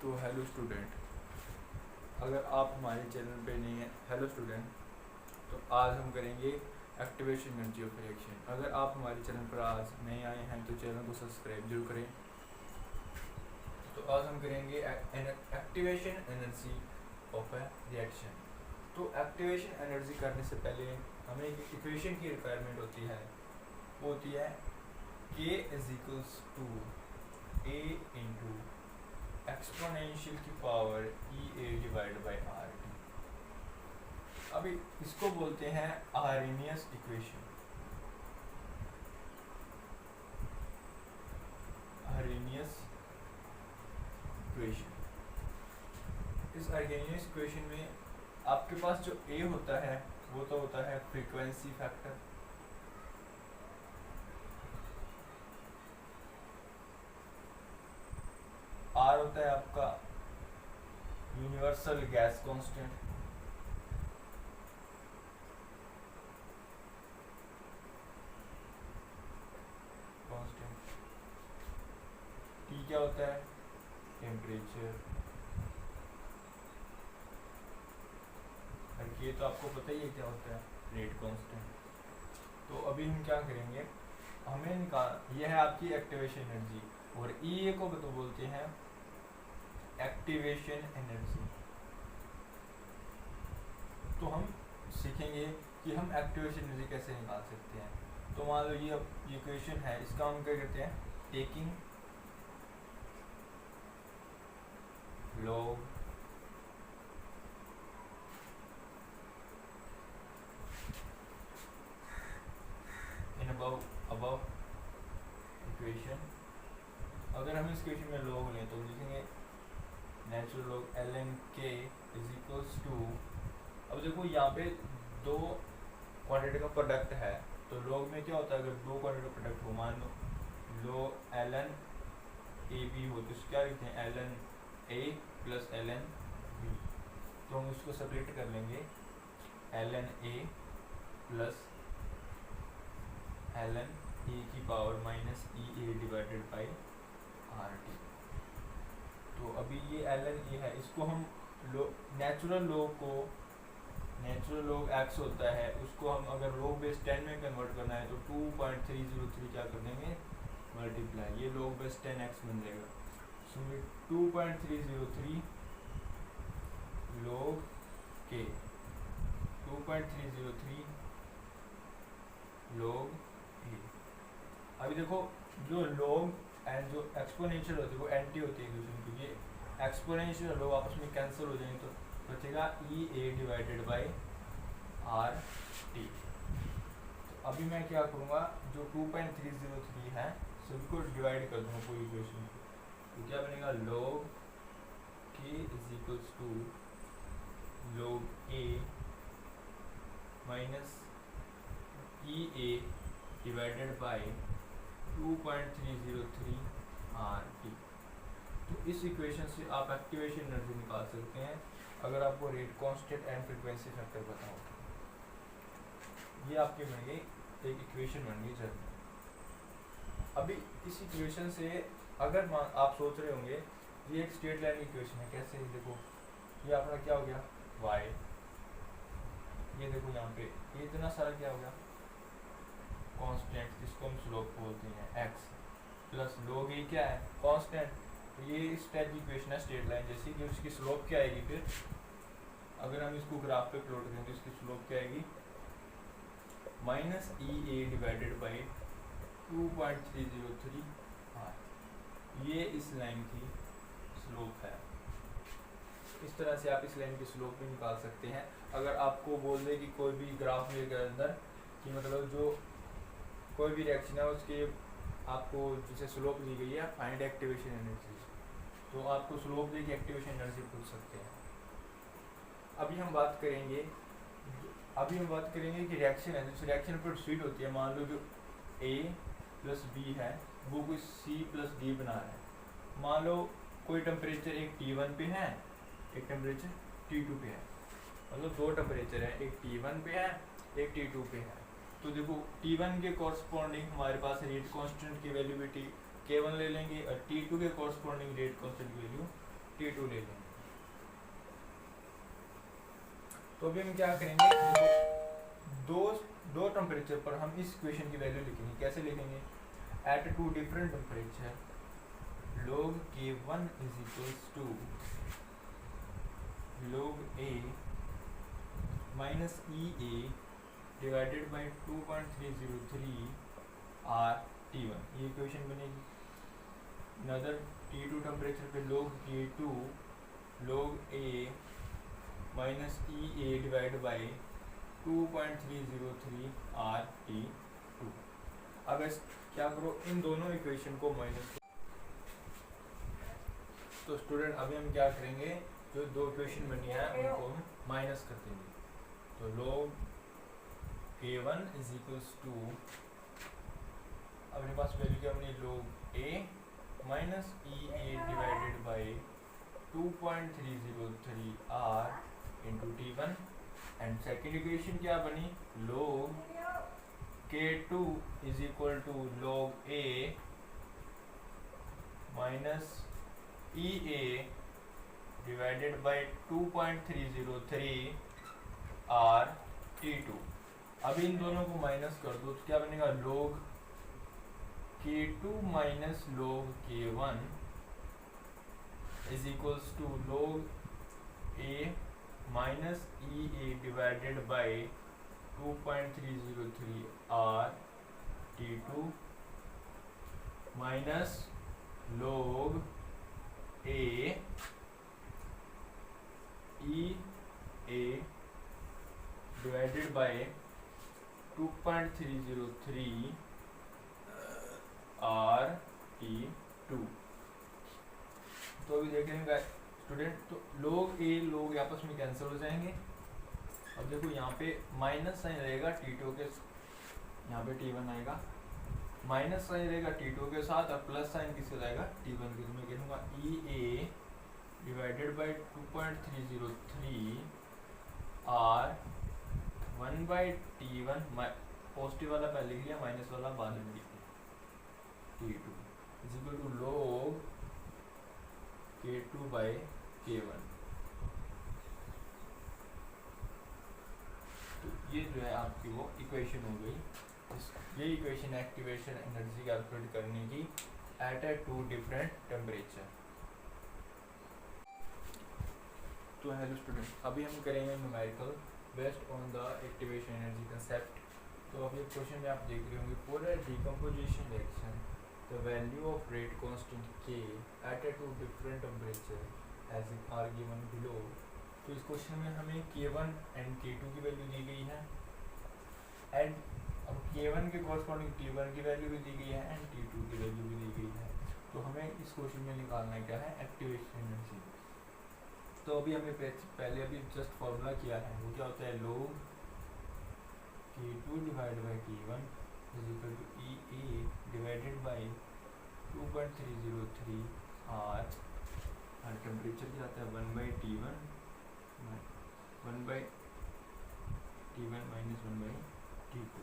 तो hello student, अगर आप हमारे चैनल पे नहीं हैं, हेलो स्टूडेंट, तो आज हम करेंगे एक्टिवेशन एनर्जी ऑफ रिएक्शन। अगर आप हमारे चैनल पर आज नए आए हैं तो चैनल को सब्सक्राइब जरूर करें। तो आज हम करेंगे activation energy of A reaction. तो एक्टिवेशन एनर्जी करने से पहले हमें एक इक्वेशन की रिक्वायरमेंट होती है, वो होती है K is equals to A into exponential की power EA divide by RT। अभी इसको बोलते हैं आर्हेनियस इक्वेशन। आर्हेनियस इक्वेशन, इस आर्हेनियस इक्वेशन में आपके पास जो A होता है वो तो होता है फ्रीक्वेंसी फैक्टर, R होता है आपका यूनिवर्सल गैस कांस्टेंट, T क्या होता है टेम्परेचर, और K तो आपको पता ही है क्या होता है रेट कांस्टेंट। तो अभी हम क्या करेंगे, हमें निकाल, यह है आपकी एक्टिवेशन एनर्जी, और E को तो बोलते हैं एक्टिवेशन एनर्जी। तो हम सीखेंगे कि हम एक्टिवेशन एनर्जी कैसे निकाल सकते हैं। तो मान लो ये इक्वेशन है, इसका हम क्या करते हैं, taking log in above equation. अगर हम इस इक्वेशन में log लें तो लिखेंगे natural log ln k is equals to, अब देखो यहाँ पे दो क्वांटिटी का प्रोडक्ट है, तो log में क्या होता है, अगर दो क्वांटिटी का प्रोडक्ट हो, मान लो ln ab हो तो क्या लिखते हैं ln a plus ln b। तो हम इसको सेपरेट कर लेंगे, ln a plus ln e की power minus EA divided by RT। तो अभी ये ln e है, इसको हम नेचुरल लॉग x होता है, उसको हम अगर log बेस 10 में कन्वर्ट करना है तो 2.303 क्या कर देंगे मल्टीप्लाई, ये log बेस 10x बन जाएगा। सो 2.303 log k, 2.303 log a। अभी देखो जो log एंड जो एक्सपोनेंशियल होती है वो एंटी होती है एक दूसरे में, क्योंकि एक्सपोनेंशियल और log आपस में कैंसिल हो जाएंगे, तो बचेगा EA डिवाइडेड बाई RT। तो अभी मैं क्या करूँगा, जो 2.303 है सभी को डिवाइड कर दूँगा पूरी इक्वेशन को, तो क्या बनेगा log k is equals to log a minus EA divided by 2.303 RT। तो इस इक्वेशन से आप एक्टिवेशन एनर्जी निकाल सकते हैं अगर आपको rate constant and frequency factor पता हो। ये आपके बन गई, एक इक्वेशन बन गई जब। अभी इस इक्वेशन से अगर आप सोच रहे होंगे ये एक स्ट्रेट लाइन इक्वेशन है, कैसे, देखो ये अपना क्या हो गया y, ये देखो यहाँ पे ये इतना सारा क्या हो गया कांस्टेंट, जिसको हम स्लोप बोलते हैं x, प्लस log a क्या है कांस्टेंट। तो ये इस टाइप की इक्वेशन है स्ट्रेट लाइन जैसी, कि उसकी स्लोप क्या आएगी, फिर अगर हम इसको ग्राफ पे प्लॉट करें तो इसकी स्लोप क्या आएगी minus EA divided by 2.303 R। ये इस लाइन की स्लोप है। इस तरह से आप इस लाइन की स्लोप भी निकाल सकते हैं। अगर आपको बोल दे कि कोई भी ग्राफ में के अंदर कि मतलब जो कोई भी रिएक्शन है उसके आपको जिसे स्लोप दी गई है फाइंड एक्टिवेशन एनर्जी, तो आपको स्लोप दे के एक्टिवेशन एनर्जी पूछ सकते हैं। अभी हम बात करेंगे कि रिएक्शन है, जिस रिएक्शन प्रोसीड होती है, मान लो जो A प्लस B है वो कोई C प्लस D बना रहा है। मान लो कोई टेम्परेचर एक T1 पे है, एक टेम्परेचर T2 पे है, मतलब दो टेम्परेचर है, एक T1 पे है एक T2 पे है। तो देखो T1 के कॉरस्पॉन्डिंग हमारे पास रेट कांस्टेंट की वैल्यू भी K1 ले लेंगे, और T2 के कॉरस्पॉन्डिंग रेट कांस्टेंट की वैल्यू T2 ले लेंगे। तो अभी हम क्या करेंगे, देखो दो टेम्परेचर पर हम इस इक्वेशन की वैल्यू लिखेंगे। कैसे लिखेंगे? At two different temperature log K1 is equals to log A minus EA divided by 2.303 R T1, ये इक्वेशन बनेगी। अनदर T2 टेम्परेचर पे log K2 log A minus EA divided by 2.303 R T2। अब क्या करो, इन दोनों equation को minus. तो student अभी हम क्या करेंगे, जो दो इक्वेशन बनी है उनको हम माइनस कर देंगे। तो log K1 is equals to, अपने पास वैल्यू क्या बनी, log A minus EA divided by 2.303 R into T1। And second equation क्या बनी, log K2 is equal to log A minus EA divided by 2.303 R T2। अब इन दोनों को minus कर दो तो क्या बनेगा, log K2 minus log K1 is equals to log A minus EA divided by 2.303 R T2 minus log A EA divided by 2.303 R T2। तो अभी देखेंगे स्टूडेंट, तो log A log आपस में कैंसिल हो जाएंगे। अब देखो यहाँ पे माइनस साइन रहेगा T2 के, यहाँ पे T1 आएगा, माइनस साइन रहेगा T2 के साथ और प्लस साइन किसके जाएगा, T1 के। तो मैं कहूँगा EA divided by 2.303 R 1 by T1, positive वाला पहले लिख लिया, माइनस वाला बाद में लिख लिया, T2 is equal to log K2 by K1। तो ये जो है आपकी वो इक्वेशन हो गई। ये इक्वेशन एक्टिवेशन एनर्जी कैलकुलेट करने की at a two different temperature. तो हेलो स्टूडेंट, अभी हम करेंगे numerical based on the activation energy concept. तो अभी क्वेश्चन में आप देख रहे होंगे, for a decomposition reaction the value of rate constant K at a two different temperature as are given below. तो इस क्वेश्चन में हमें K1 एंड K2 की वैल्यू दी गई है, एंड अब K1 के कॉरस्पॉन्डिंग T1 की वैल्यू भी दी गई है एंड T2 की वैल्यू भी दी गई है। तो हमें इस क्वेश्चन में निकालना क्या है, एक्टिवेशन एनर्जी। तो अभी हमें पहले अभी जस्ट फॉर्मूला किया है, वो क्या होता है, log K2 divide by T1 is equal to EA divided by 2.303 R, और टेम्परेचर क्या आता है 1 by T1 minus 1 by T2।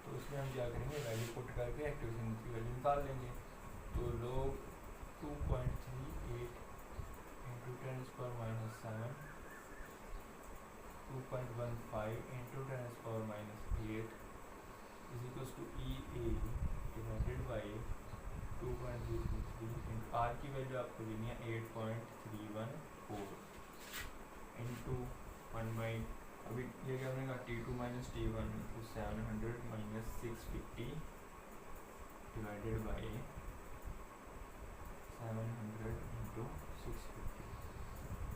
तो इसमें हम क्या करेंगे, वैल्यू पुट करके एक्टिवेशन की वैल्यू निकाल लेंगे। तो log 2.38 into 10⁻⁷ 2.15 into 10⁻⁸ is equals to EA divided by 2.033 into R की वैल्यू आपको देनी है 8.314 इंटू 1 बाई, अभी ये क्या बनेगा, T2 माइनस T1 तो 700 माइनस 650 डिवाइडेड बाई 700 इंटू 650।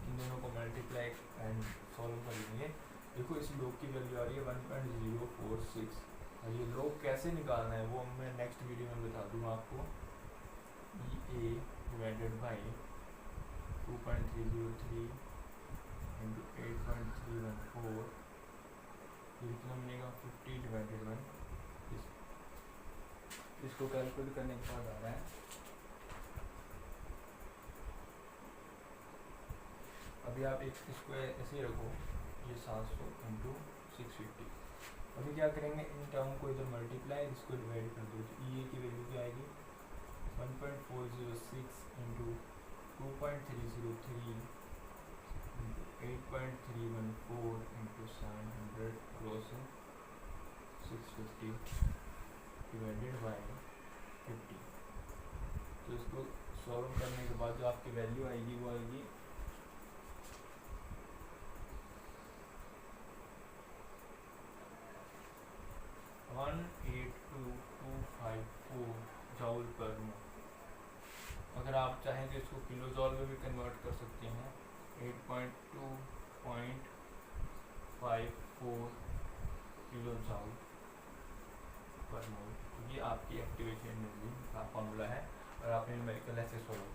इन दोनों को मल्टीप्लाई एंड सॉल्व कर लेंगे। देखो इस लोग की वैल्यू आ रही है 1.046, और ये लोग कैसे निकालना है वो मैं नेक्स्ट वीडियो में बता दूंगा आपको। EA डिवाइडेड बाई 2.303 इंटू 8.314, ये कितना मिलेगा 50 डिवाइडेड बाई, इसको कैलकुलेट करने के बाद आ रहा है, अभी आप इसको ऐसे ही रखो, ये 700 इंटू 650। अभी क्या करेंगे, इन टर्म को इधर मल्टीप्लाई, इसको डिवाइड कर दो, तो EA की वैल्यू क्या आएगी 1.406 into 2.303 8.303 8.314 into 700 cross 650 divided by 50। तो इसको सॉल्व करने के बाद जो आपकी वैल्यू आएगी वो आएगी 182,254 जॉउल पर मोल। अगर आप चाहें तो इसको किलो जॉल में भी कन्वर्ट कर सकते हैं। 8.2.54 किलो जॉल पर मोल। ये आपकी एक्टिवेशन एनर्जी का फॉर्मूला है और आपने न्यूमेरिकल ऐसे सॉल्व